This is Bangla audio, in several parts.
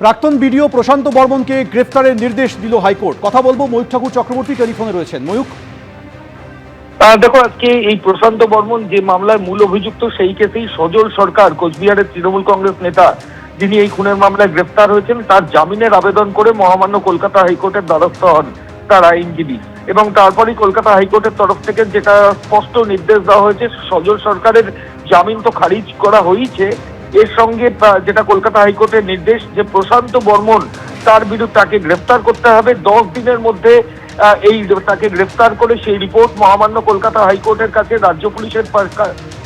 প্রাক্তন বিডিও প্রশান্ত বর্মনকে গ্রেফতারের নির্দেশ দিল হাইকোর্ট। কথা বলবো ময়ূক ঠাকুর চক্রবর্তী, টেলিফোনে রয়েছেন। ময়ূক, দেখো, আজকে এই প্রশান্ত বর্মন যে মামলায় মূল অভিযুক্ত, সেই কেসেই সজল সরকার, কোচবিহারের তৃণমূল কংগ্রেস নেতা, যিনি এই খুনের মামলায় গ্রেফতার হয়েছেন, তার জামিনের আবেদন করে মহামান্য কলকাতা হাইকোর্টের দ্বারস্থ হন তার আইনজীবী। এবং তারপরেই কলকাতা হাইকোর্টের তরফ থেকে যেটা স্পষ্ট নির্দেশ দেওয়া হয়েছে, সজল সরকারের জামিন তো খারিজ করা হয়েছে, এর সঙ্গে যেটা কলকাতা হাইকোর্টের নির্দেশ যে প্রশান্ত বর্মন, তার বিরুদ্ধে তাকে গ্রেফতার করতে হবে 10 দিনের মধ্যে। তাকে গ্রেফতার করে সেই রিপোর্ট মহামান্য কলকাতা হাইকোর্টের কাছে রাজ্য পুলিশের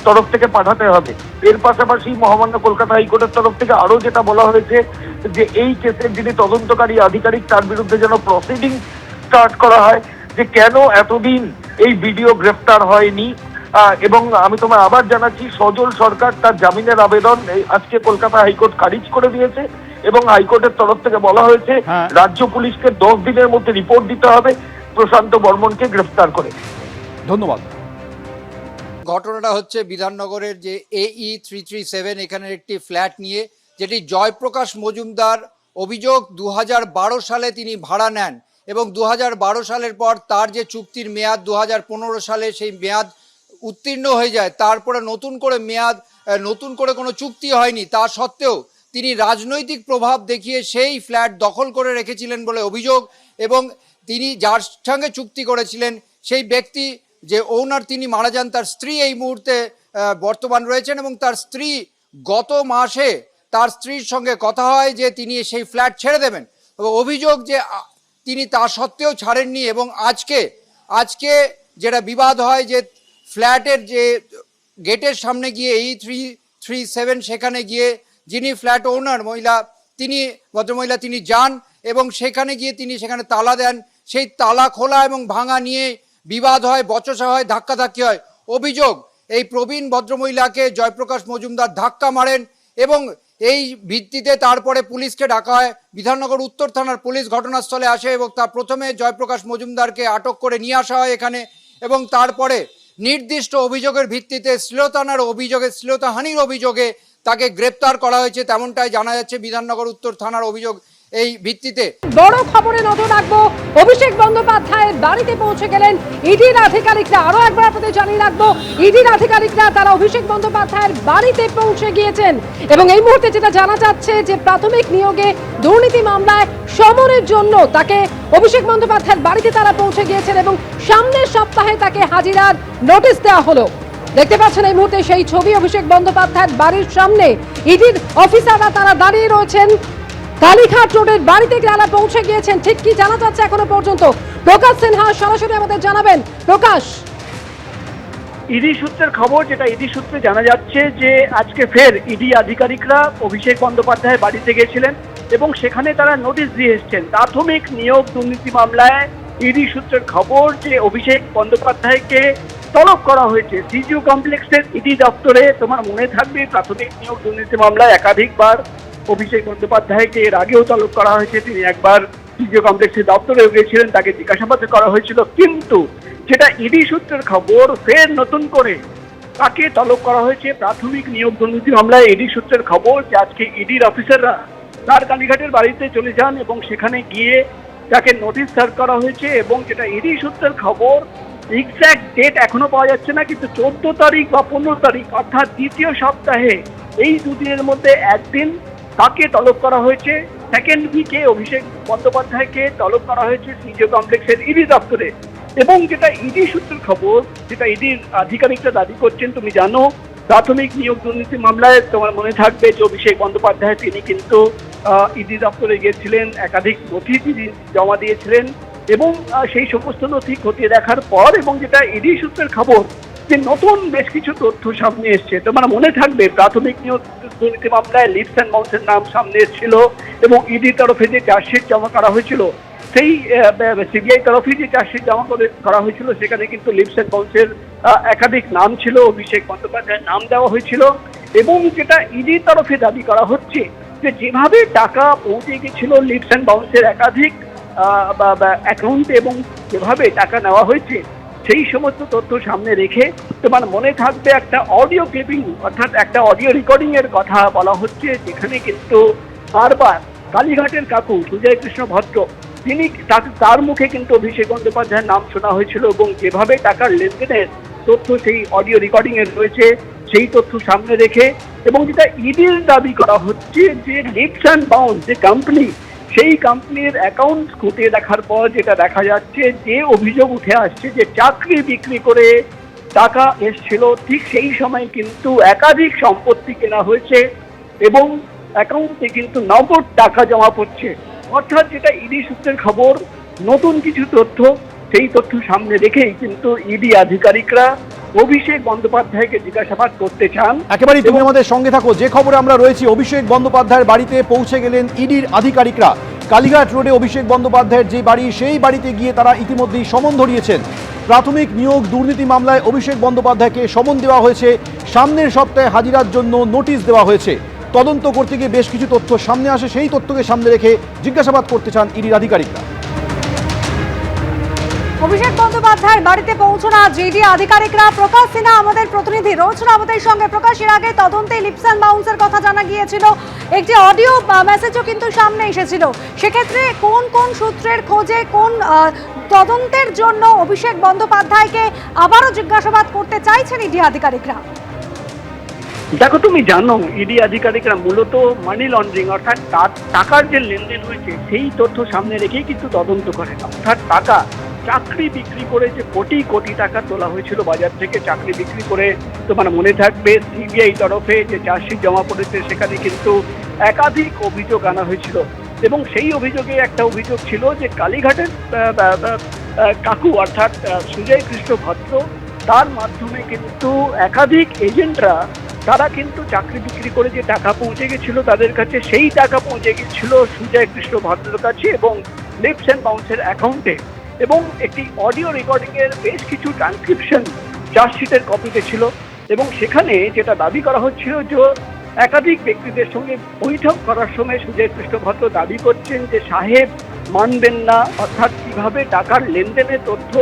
তরফ থেকে পাঠাতে হবে। এর পাশাপাশি মহামান্য কলকাতা হাইকোর্টের তরফ থেকে আরো যেটা বলা হয়েছে যে এই কেসের যিনি তদন্তকারী আধিকারিক, তার বিরুদ্ধে যেন প্রসিডিং স্টার্ট করা হয়, যে কেন এতদিন এই ভিডিও গ্রেফতার হয়নি। এবং আমি তোমায় আবার জানাচ্ছি, সজল সরকার তার জামিনের আবেদন আজকে কলকাতা হাইকোর্ট খারিজ করে দিয়েছে এবং হাইকোর্টের তরফ থেকে বলা হয়েছে রাজ্য পুলিশকে 10 দিনের মধ্যে রিপোর্ট দিতে হবে প্রশান্ত বর্মনকে গ্রেফতার করে। ধন্যবাদ। ঘটনাটা হচ্ছে বিধাননগরের যে AE 337 এখানের একটি ফ্ল্যাট নিয়ে, যেটি জয়প্রকাশ মজুমদার অভিযোগ 2012 সালে তিনি ভাড়া নেন এবং 2012 সালের পর তার যে চুক্তির মেয়াদ 2015 সালে সেই মেয়াদ উত্তীর্ণ হয়ে যায়। তারপরে নতুন করে কোনো চুক্তি হয়নি, তা সত্ত্বেও তিনি রাজনৈতিক প্রভাব দেখিয়ে সেই ফ্ল্যাট দখল করে রেখেছিলেন বলে অভিযোগ। এবং তিনি যার সঙ্গে চুক্তি করেছিলেন সেই ব্যক্তি যে ওনার, তিনি মারা যান। তার স্ত্রী এই মুহূর্তে বর্তমান রয়েছেন এবং তার স্ত্রী গত মাসে তার স্ত্রীর সঙ্গে কথা হয় যে তিনি সেই ফ্ল্যাট ছেড়ে দেবেন, এবং অভিযোগ যে তিনি তা সত্ত্বেও ছাড়েননি। এবং আজকে যেটা বিবাদ হয় যে ফ্ল্যাটের যে গেটের সামনে গিয়ে AE 337 সেখানে গিয়ে যিনি ফ্ল্যাট ওনার ভদ্রমহিলা তিনি যান এবং সেখানে গিয়ে তিনি সেখানে তালা দেন। সেই তালা খোলা এবং ভাঙা নিয়ে বিবাদ হয়, বচসা হয়, ধাক্কাধাক্কি হয়। অভিযোগ এই প্রবীণ ভদ্রমহিলাকে জয়প্রকাশ মজুমদার ধাক্কা মারেন এবং এই ভিত্তিতে তারপরে পুলিশকে ডাকা হয়। বিধাননগর উত্তর থানার পুলিশ ঘটনাস্থলে আসে এবং তা প্রথমে জয়প্রকাশ মজুমদারকে আটক করে নিয়ে আসা হয় এখানে, এবং তারপরে নির্দিষ্ট অভিযোগের ভিত্তিতে শ্লীলতাহানির অভিযোগে তাকে গ্রেপ্তার করা হয়েছে, তেমনটাই জানা যাচ্ছে বিধাননগর উত্তর থানার অভিযোগ। এই ভিত্তিতে বড় খবরে নজর রাখবো, অভিষেক বন্দ্যোপাধ্যায়ের বাড়িতে পৌঁছে গেলেন ইডির আধিকারিকরা। আরো একবার আপনাদের জানিয়ে রাখবো, ইডির আধিকারিকরা তারা অভিষেক বন্দ্যোপাধ্যায়ের বাড়িতে পৌঁছে গিয়েছেন এবং এই মুহূর্তে যেটা জানা যাচ্ছে যে প্রাথমিক নিয়োগে দুর্নীতি মামলায় সমনের জন্য তাকে অভিষেক বন্দ্যোপাধ্যায়ের বাড়িতে তারা পৌঁছে গিয়েছেন এবং সামনের সপ্তাহে তাকে হাজিরার নোটিশ দেওয়া হলো। দেখতে পাচ্ছেন এই মুহূর্তে সেই ছবি, অভিষেক বন্দ্যোপাধ্যায়ের বাড়ির সামনে ইডির অফিসাররা তারা দাঁড়িয়ে রয়েছেন। কালীঘাট রোডের বাড়িতে তারা পৌঁছে গিয়েছেন। ঠিক কি জানা যাচ্ছে এখনো পর্যন্ত? প্রকাশ সিনহা সরাসরি আমাদের জানাবেন। প্রকাশ, ইডি সূত্রের খবর, যেটা ইডি সূত্রে জানা যাচ্ছে যে আজকে ফের ইডি আধিকারিকরা অভিষেক বন্দ্যোপাধ্যায়ের বাড়িতে গিয়েছিলেন এবং সেখানে তারা নোটিশ দিয়ে এসছেন প্রাথমিক নিয়োগ দুর্নীতি মামলায়। ইডি সূত্রের খবর যে অভিষেক বন্দ্যোপাধ্যায়কে তলব করা হয়েছে সিজিও কমপ্লেক্সের ইডি দপ্তরে। তোমার মনে থাকবে, প্রাথমিক নিয়োগ দুর্নীতি মামলায় একাধিকবার অভিষেক বন্দ্যোপাধ্যায়কে এর আগেও তলব করা হয়েছে। তিনি একবার সিজিও কমপ্লেক্সের দপ্তরে গিয়েছিলেন, তাকে জিজ্ঞাসাবাদ করা হয়েছিল। কিন্তু যেটা ইডি সূত্রের খবর, ফের নতুন করে তাকে তলব করা হয়েছে প্রাথমিক নিয়োগ দুর্নীতি মামলায়। ইডি সূত্রের খবর যে আজকে ইডির অফিসাররা তার কালীঘাটের বাড়িতে চলে যান এবং সেখানে গিয়ে তাকে নোটিশ সার্ভ করা হয়েছে। এবং যেটা ইডি সূত্রের খবর, এক্স্যাক্ট ডেট এখনো পাওয়া যাচ্ছে না, কিন্তু 14 তারিখ বা 15 তারিখ অর্থাৎ দ্বিতীয় সপ্তাহে এই দুদিনের মধ্যে একদিন তাকে তলব করা হয়েছে। সেকেন্ড উইকে অভিষেক বন্দ্যোপাধ্যায়কে তলব করা হয়েছে সিজিও কমপ্লেক্সের ইডি দপ্তরে। এবং যেটা ইডি সূত্রের খবর, যেটা ইডির আধিকারিকরা দাবি করছেন, তুমি জানো প্রাথমিক নিয়োগ দুর্নীতি মামলায় তোমার মনে থাকবে যে অভিষেক বন্দ্যোপাধ্যায় তিনি কিন্তু ইডি দপ্তরে গিয়েছিলেন, একাধিক নথি তিনি জমা দিয়েছিলেন এবং সেই সমস্ত নথি খতিয়ে দেখার পর, এবং যেটা ইডি সূত্রের খবর যে নতুন বেশ কিছু তথ্য সামনে এসছে। তোমার মনে থাকবে প্রাথমিক নিয়োগ দুর্নীতি মামলায় লিপস অ্যান্ড বাউন্সের নাম সামনে এসেছিল এবং ইডির তরফে যে চার্জশিট জমা করা হয়েছিল, সেই সিবিআই তরফে যে চার্জশিট জমা করা হয়েছিল সেখানে কিন্তু লিপস অ্যান্ড বাউন্সের একাধিক নাম ছিল, অভিষেক বন্দ্যোপাধ্যায়ের নাম দেওয়া হয়েছিল। এবং যেটা ইডির তরফে দাবি করা হচ্ছে যে যেভাবে টাকা পৌঁছে গেছিল লিপস অ্যান্ড বাউন্সের একাধিক অ্যাকাউন্টে এবং যেভাবে টাকা নেওয়া হয়েছে, সেই সমস্ত তথ্য সামনে রেখে তোমার মনে থাকবে একটা অডিও ক্লিপিং অর্থাৎ একটা অডিও রেকর্ডিং এর কথা বলা হচ্ছে, যেখানে কিন্তু বারবার কালীঘাটের কাকু সুজয় কৃষ্ণ ভদ্র, তিনি তার মুখে কিন্তু অভিষেক বন্দ্যোপাধ্যায়ের নাম শোনা হয়েছিল এবং যেভাবে টাকার লেনদেনের তথ্য সেই অডিও রেকর্ডিং এ রয়েছে সেই তথ্য সামনে রেখে, এবং যেটা ইডির দাবি করা হচ্ছে যে লিপস অ্যান্ড বাউন্স যে কোম্পানি, সেই কোম্পানির অ্যাকাউন্ট খুঁটিয়ে দেখার পর যেটা দেখা যাচ্ছে যে অভিযোগ উঠে আসছে যে চাকরি বিক্রি করে টাকা এসছিল, ঠিক সেই সময় কিন্তু একাধিক সম্পত্তি কেনা হয়েছে এবং অ্যাকাউন্টে কিন্তু নগদ টাকা জমা পড়ছে। অর্থাৎ যেটা ইডি সূত্রের খবর, নতুন কিছু তথ্য, সেই তথ্য সামনে রেখেই কিন্তু ইডি আধিকারিকরা অভিষেক বন্দ্যোপাধ্যায়কে জিজ্ঞাসাবাদ করতে চান। একেবারেই তুমি আমাদের সঙ্গে থাকো। যে খবরে আমরা রয়েছি, অভিষেক বন্দ্যোপাধ্যায়ের বাড়িতে পৌঁছে গেলেন ইডির আধিকারিকরা। কালীঘাট রোডে অভিষেক বন্দ্যোপাধ্যায়ের যে বাড়ি, সেই বাড়িতে গিয়ে তারা ইতিমধ্যেই সমন ধরিয়েছেন। প্রাথমিক নিয়োগ দুর্নীতি মামলায় অভিষেক বন্দ্যোপাধ্যায়কে সমন দেওয়া হয়েছে। সামনের সপ্তাহে হাজিরার জন্য নোটিশ দেওয়া হয়েছে। তদন্ত করতে গিয়ে বেশ কিছু তথ্য সামনে আসে, সেই তথ্যকে সামনে রেখে জিজ্ঞাসাবাদ করতে চান ইডির আধিকারিকরা। অভিষেক বন্দ্যোপাধ্যায়ের বাড়িতে পৌঁছানো জিডি আধিকারিকরা। প্রকাশ সিনহা আমাদের প্রতিনিধি রয়েছেন আমাদের সঙ্গে। প্রকাশ, এর আগে তদন্তে লিপস অ্যান্ড বাউন্সের কথা জানা গিয়েছিল, একটি অডিও মেসেজও কিন্তু সামনে এসেছিল। সেক্ষেত্রে কোন কোন সূত্রের খোঁজে, কোন তদন্তের জন্য অভিষেক বন্দ্যোপাধ্যায়কে আবারও জিজ্ঞাসাবাদ করতে চাইছেন ইডি আধিকারিকরা? দেখো, তুমি জানো ইডি আধিকারিকরা মূলত মানি লন্ডারিং অর্থাৎ টাকার যে লেনদেন হয়েছে সেই তথ্য সামনে রেখেই কিন্তু তদন্ত করেন। অর্থাৎ টাকা, চাকরি বিক্রি করে যে কোটি কোটি টাকা তোলা হয়েছিল বাজার থেকে, চাকরি বিক্রি করে তোমার মনে থাকবে সিবিআই তরফে যে চার্জশিট জমা পড়েছে সেখানে কিন্তু একাধিক অভিযোগ আনা হয়েছিল এবং সেই অভিযোগে একটা অভিযোগ ছিল যে কালীঘাটের কাকু অর্থাৎ সুজয় কৃষ্ণ ভদ্র, তার মাধ্যমে কিন্তু একাধিক এজেন্টরা তারা কিন্তু চাকরি বিক্রি করে যে টাকা পৌঁছে গেছিল তাদের কাছে, সেই টাকা পৌঁছে গেছিল সুজয় কৃষ্ণ ভদ্রের কাছে এবং লিপস অ্যান্ড বাউন্সের অ্যাকাউন্টে, এবং একটি অডিও রেকর্ডিং এর বেশ কিছু ট্রান্সক্রিপশন চার্জশিটের কপিতে ছিল। এবং সেখানে যেটা দাবি করা হচ্ছিল যে একাধিক ব্যক্তিদের সঙ্গে বৈঠক করার সময় সুজয় কৃষ্ণ ভদ্র দাবি করছেন যে সাহেব মানবেন না, অর্থাৎ কিভাবে টাকার লেনদেনের তথ্য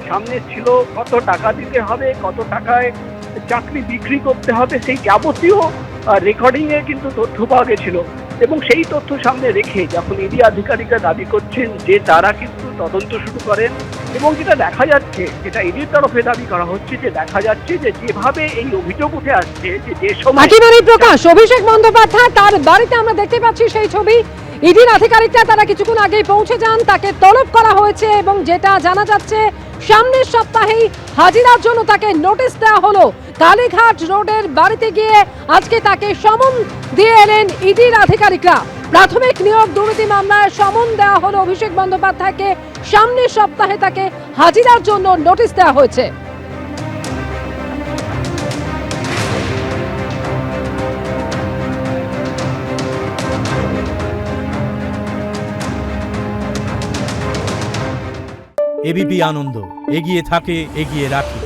সামনে ছিল, কত টাকা দিতে হবে, কত টাকায় চাকরি বিক্রি করতে হবে, সেই যাবতীয় রেকর্ডিং এ কিন্তু তথ্য পাওয়া গেছিল। এবং সেই তথ্য সামনে রেখে যখন ইডি আধিকারিকরা দাবি করছেন যে তারা কিন্তু তদন্ত শুরু করেন, এবং যেটা দেখা যাচ্ছে, যেটা ইডির তরফে দাবি করা হচ্ছে, যে দেখা যাচ্ছে যে যেভাবে এই অভিযোগ উঠে আসছে যে সময় একেবারেই প্রকাশ, অভিষেক বন্দ্যোপাধ্যায় তার বাড়িতে আমরা দেখতে পাচ্ছি সেই ছবি। ইডির আধিকারিকরা তারা কিছুক্ষণ আগেই পৌঁছে যান, তাকে তলব করা হয়েছে এবং যেটা জানা যাচ্ছে সামনের সপ্তাহেই হাজিরার জন্য তাকে নোটিশ দেওয়া হলো। কালীঘাট রোডের বাড়িতে গিয়ে আজকে তাকে সমন দিয়ে এলেন ইডির আধিকারিকরা। প্রাথমিক নিয়োগ দুর্নীতি মামলায় সমন দেওয়া হলো অভিষেক বন্দ্যোপাধ্যায়কে। সামনের সপ্তাহে তাকে হাজিরার জন্য নোটিশ দেওয়া হয়েছে। এবিপি আনন্দ, এগিয়ে থাকে, এগিয়ে রাখে।